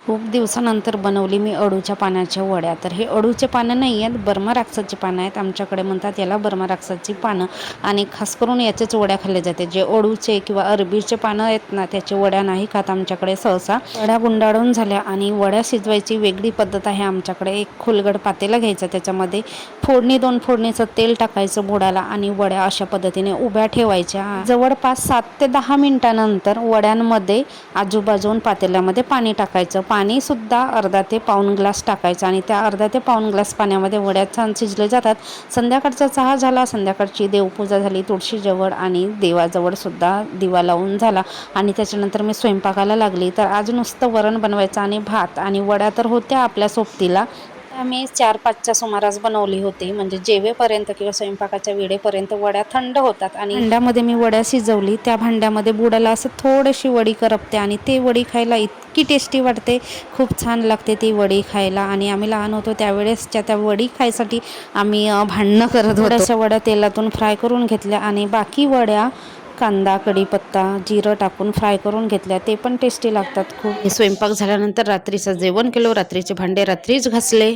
खूप दिवसानंतर बनवली मी अळूच्या पानाच्या वड्या. तर हे अळूचे पानं नाही आहेत, बर्माराक्षाची पानं आहेत. आमच्याकडे म्हणतात याला बर्माराक्षाची पानं. आणि खास करून याच्याच वड्या खाल्ल्या जाते. जे अळूचे किंवा अरबीचे पानं आहेत ना, त्याच्या वड्या नाही खात आमच्याकडे सहसा. वड्या गुंडाळून झाल्या आणि वड्या शिजवायची वेगळी पद्धत आहे आमच्याकडे. एक खोलगट पातेला घ्यायचा, त्याच्यामध्ये फोडणी 2 फोडणीचं तेल टाकायचं बुडाला आणि वड्या अशा पद्धतीने उभ्या ठेवायच्या. जवळपास 7 ते 10 मिनिटानंतर वड्यांमध्ये आजूबाजून पातेल्यामध्ये पाणी टाकायचं. पाणी सुद्धा अर्धा ते पाऊण ग्लास टाकायचं आणि त्या अर्धा ते पाऊण ग्लास पाण्यामध्ये वड्या छान शिजले जातात. संध्याकाळचा चहा झाला, संध्याकाळची देवपूजा झाली तुळशीजवळ आणि देवाजवळ सुद्धा दिवा लावून झाला आणि त्याच्यानंतर मी स्वयंपाकाला लागली. तर आज नुसतं वरण बनवायचं आणि भात आणि वड्या तर होत्या आपल्या सोबतीला. आम्ही 4-5च्या सुमारास बनवली होती, म्हणजे जेवेपर्यंत किंवा स्वयंपाकाच्या वेळेपर्यंत वड्या थंड होतात. आणि भांड्यामध्ये मी वड्या शिजवली, त्या भांड्यामध्ये बुडाला असं थोडीशी वडी करपते आणि ते वडी खायला इतकी टेस्टी वाटते, खूप छान लागते ती वडी खायला. आणि आम्ही लहान होतो त्यावेळेसच्या त्या वडी खायसाठी आम्ही भांडणं करत होतो. अशा वड्या तेलातून फ्राय करून घेतल्या आणि बाकी वड्या कांदा, कढीपत्ता, जिरं टाकून फ्राय करून घेतल्या. ते पण टेस्टी लागतात खूप. स्वयंपाक झाल्यानंतर रात्रीचं जेवण केलं, रात्रीचे भांडे रात्रीच घासले.